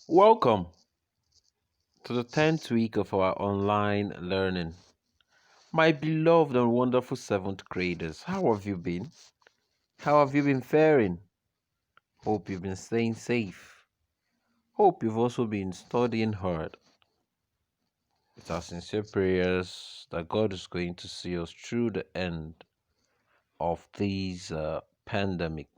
Welcome to the 10th week of our online learning. My beloved and wonderful 7th graders, how have you been? How have you been faring? Hope you've been staying safe. Hope you've also been studying hard. It's our sincere prayers that God is going to see us through the end of this pandemic.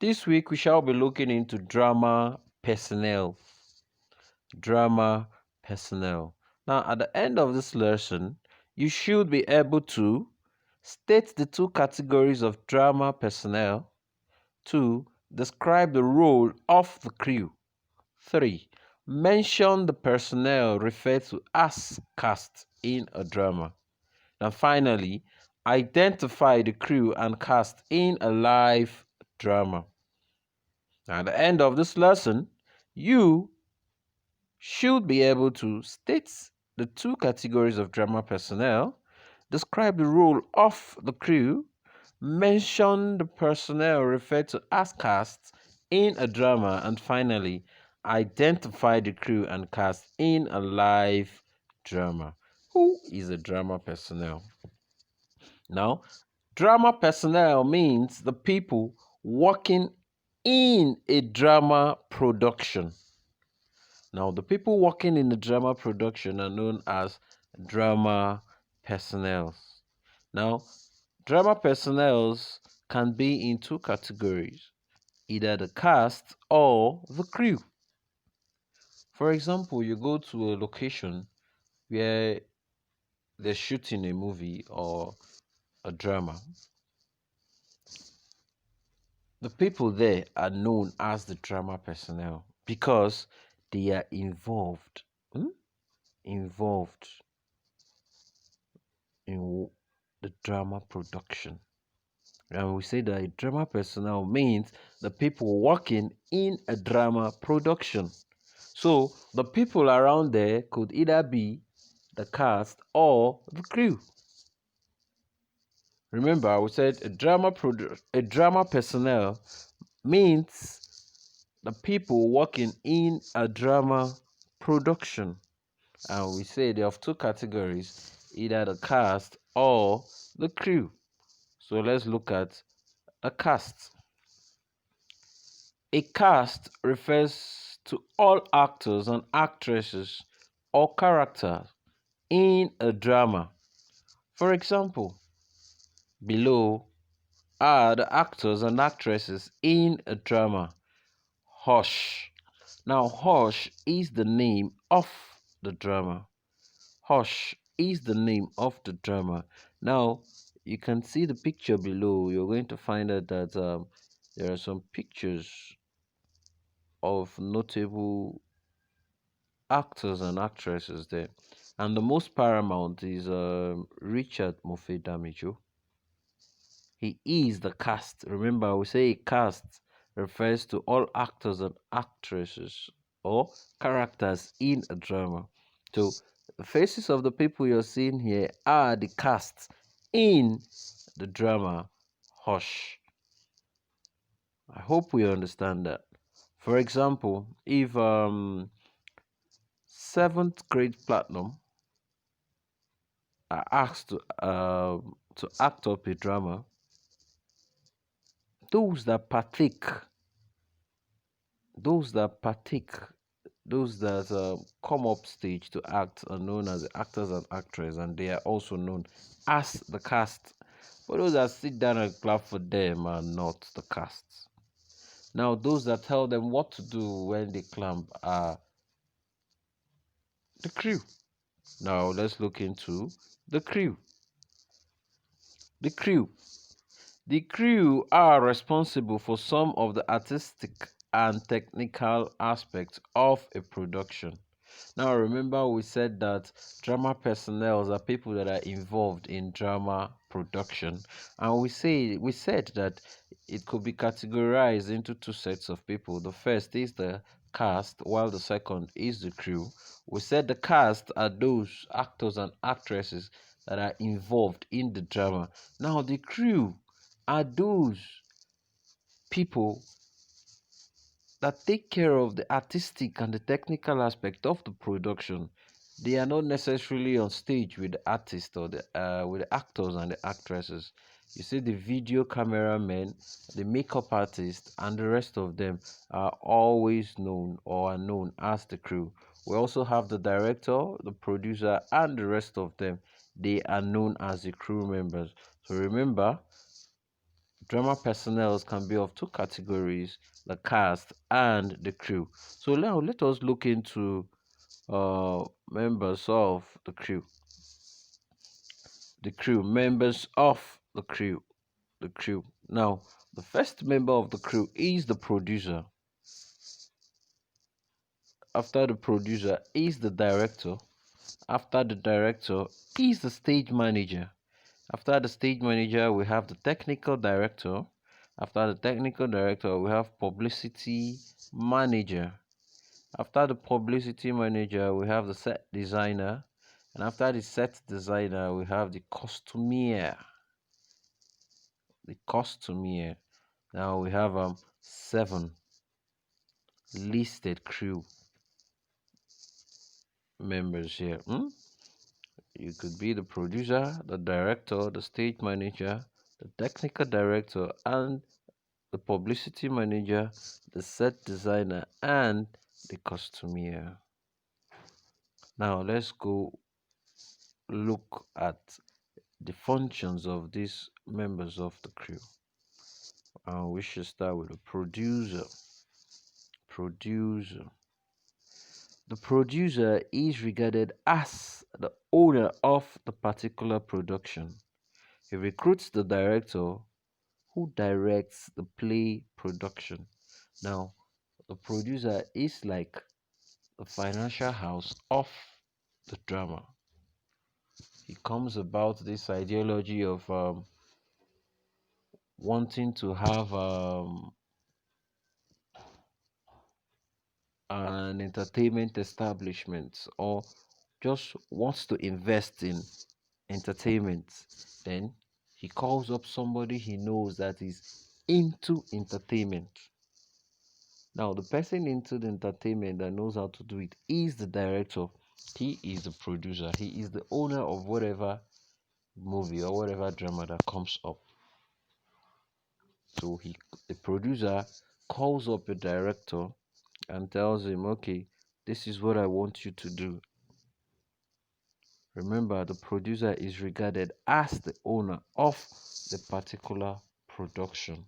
This week we shall be looking into drama personnel. Drama personnel. Now, at the end of this lesson, you should be able to state the two categories of drama personnel. 2. Describe the role of the crew. 3. Mention the personnel referred to as cast in a drama. And finally, identify the crew and cast in a live drama. At the end of this lesson, you should be able to state the two categories of drama personnel, describe the role of the crew, mention the personnel referred to as cast in a drama, and finally, identify the crew and cast in a live drama. Who is a drama personnel? Now, drama personnel means the people working in a drama production. Now, the people working in the drama production are known as drama personnel. Now, drama personnel can be in two categories, either the cast or the crew. For example, you go to a location where they're shooting a movie or a drama. The people there are known as the drama personnel because they are involved. Involved in the drama production. And we say that a drama personnel means the people working in a drama production. So the people around there could either be the cast or the crew. Remember, we said a drama personnel means the people working in a drama production. And we say they have two categories, either the cast or the crew. So let's look at a cast. A cast refers to all actors and actresses or characters in a drama. For example, below are the actors and actresses in a drama. Hush. Now, Hush is the name of the drama. Hush is the name of the drama. Now, you can see the picture below. You're going to find out that there are some pictures of notable actors and actresses there. And the most paramount is Richard Mofe Damijo. He is the cast. Remember, we say cast refers to all actors and actresses or characters in a drama. So the faces of the people you're seeing here are the cast in the drama Hush. I hope we understand that. For example, if seventh grade platinum are asked to act up a drama, those that partake, those that partake, those that come up stage to act are known as the actors and actresses, and they are also known as the cast. But those that sit down and clap for them are not the cast. Now, those that tell them what to do when they clamp are the crew. Now, let's look into the crew. The crew. The crew are responsible for some of the artistic and technical aspects of a production. Now, remember, we said that drama personnel are people that are involved in drama production, and we said that it could be categorized into two sets of people. The first is the cast, while the second is the crew. We said the cast are those actors and actresses that are involved in the drama. Now, the crew are those people that take care of the artistic and the technical aspect of the production. They are not necessarily on stage with the artists or with the actors and the actresses. You see, the video cameramen, the makeup artists, and the rest of them are always known or are known as the crew. We also have the director, the producer, and the rest of them. They are known as the crew members. So remember, drama personnel can be of two categories: the cast and the crew. So now let us look into members of members of the crew. Now, the first member of the crew is the producer. After the producer is the director. After the director is the stage manager. After the stage manager, we have the technical director. After the technical director, we have publicity manager. After the publicity manager, we have the set designer. And after the set designer, we have the costumier. The costumier. Now we have 7 listed crew members here. You could be the producer, the director, the stage manager, the technical director, and the publicity manager, the set designer, and the costumier. Now let's go look at the functions of these members of the crew. We should start with the producer. Producer. The producer is regarded as the owner of the particular production. He recruits the director who directs the play production. Now, the producer is like the financial house of the drama. He comes about this ideology of wanting to have an entertainment establishment, or just wants to invest in entertainment. Then he calls up somebody he knows that is into entertainment. Now, the person into the entertainment that knows how to do it is the director. He is the producer. He is the owner of whatever movie or whatever drama that comes up. So the producer calls up a director and tells him, okay, this is what I want you to do. Remember, the producer is regarded as the owner of the particular production,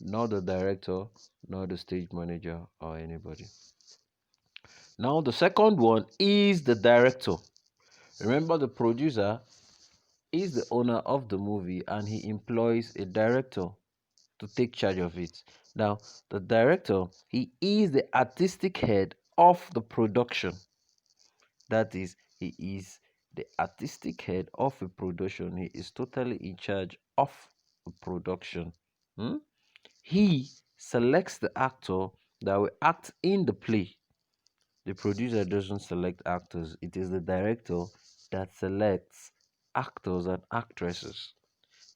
not the director, not the stage manager, or anybody. Now, the second one is the director. Remember, the producer is the owner of the movie and he employs a director to take charge of it. Now, the director, he is the artistic head of the production. That is, he is the artistic head of a production. He is totally in charge of a production. He selects the actor that will act in the play. The producer doesn't select actors, it is the director that selects actors and actresses.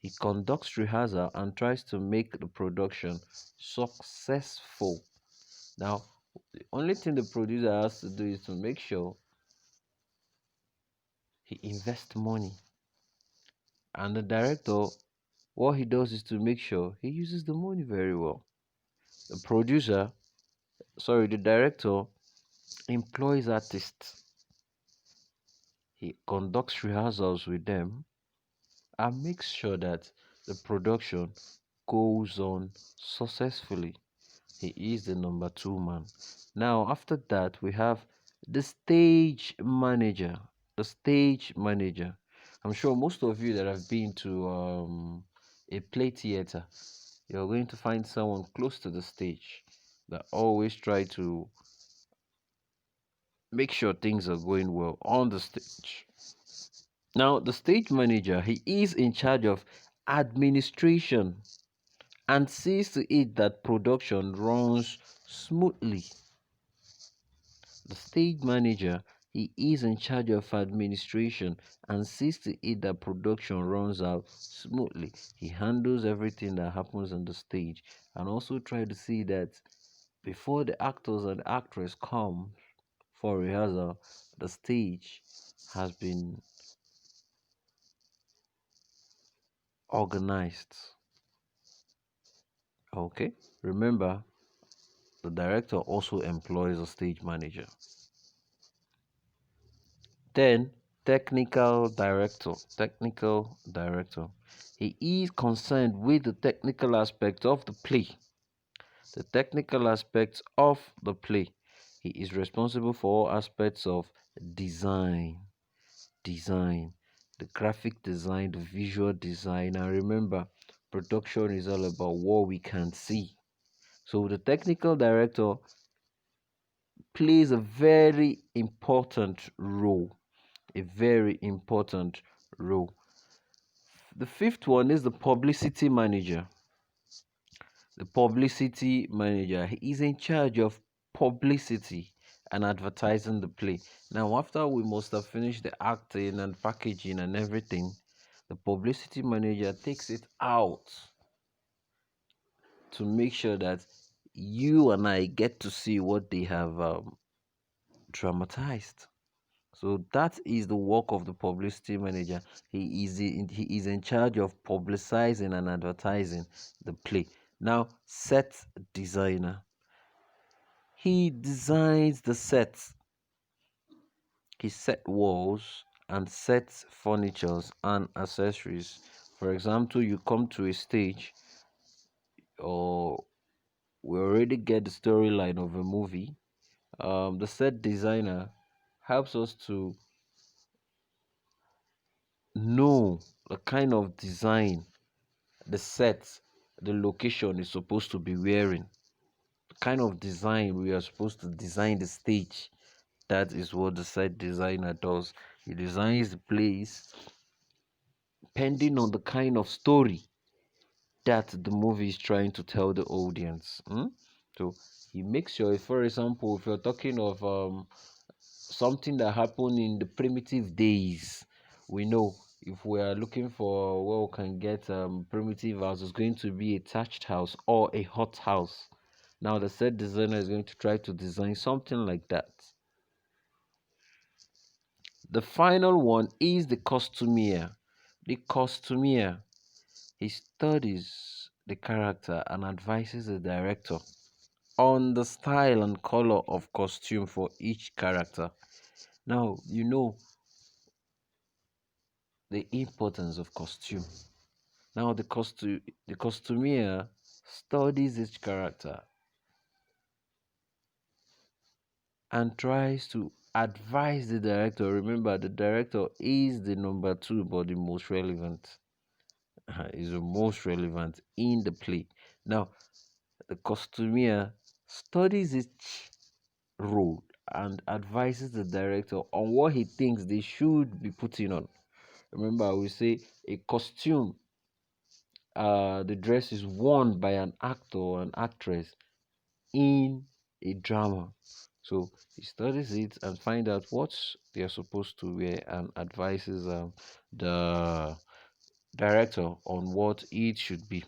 He conducts rehearsal and tries to make the production successful. Now, the only thing the producer has to do is to make sure he invests money. And the director, what he does is to make sure he uses the money very well. The director employs artists. He conducts rehearsals with them and makes sure that the production goes on successfully. He is the number 2 man. Now, after that, we have the stage manager. The stage manager. I'm sure most of you that have been to a play theater, you're going to find someone close to the stage that always try to make sure things are going well on the stage. Now, the stage manager, he is in charge of administration and sees to it that production runs smoothly. The stage manager, he is in charge of administration and sees to it that production runs out smoothly. He handles everything that happens on the stage and also try to see that Before the actors and actress come for rehearsal, the stage has been organized. Okay, remember, the director also employs a stage manager. Then, technical director. He is concerned with the technical aspect of the play. The technical aspects of the play. He is responsible for all aspects of design, the graphic design, the visual design. And remember, production is all about what we can see. So the technical director plays a very important role. A very important role. The fifth one is the publicity manager. The publicity manager, he is in charge of publicity and advertising the play. Now, after we must have finished the acting and packaging and everything, the publicity manager takes it out to make sure that you and I get to see what they have dramatized. So that is the work of the publicity manager. He is in charge of publicizing and advertising the play. Now, set designer. He designs the sets. He set walls and sets furnitures and accessories. For example, you come to a stage, or we already get the storyline of a movie. The set designer helps us to know the kind of design the set, the location is supposed to be wearing, the kind of design we are supposed to design the stage. That is what the set designer does. He designs the place depending on the kind of story that the movie is trying to tell the audience. So he makes sure, if, for example, if you're talking of something that happened in the primitive days, we know if we are looking for where we can get primitive house, it's going to be a thatched house or a hot house. Now the set designer is going to try to design something like that. The final one is the costumier. The costumier, he studies the character and advises the director on the style and color of costume for each character. Now, you know the importance of costume. Now, the costumier studies each character and tries to advise the director. Remember, the director is the number two, but the most relevant. Is the most relevant in the play. Now, the costumier studies each role and advises the director on what he thinks they should be putting on. Remember, we say a costume, the dress is worn by an actor or an actress in a drama. So he studies it and find out what they are supposed to wear and advises the director on what it should be.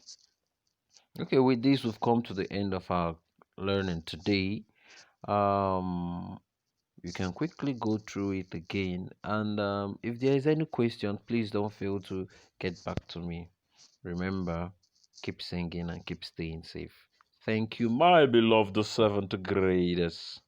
Okay, with this we've come to the end of our learning today. Um, you can quickly go through it again, and if there is any question, please don't fail to get back to me. Remember, keep singing and keep staying safe. Thank you, my beloved seventh graders.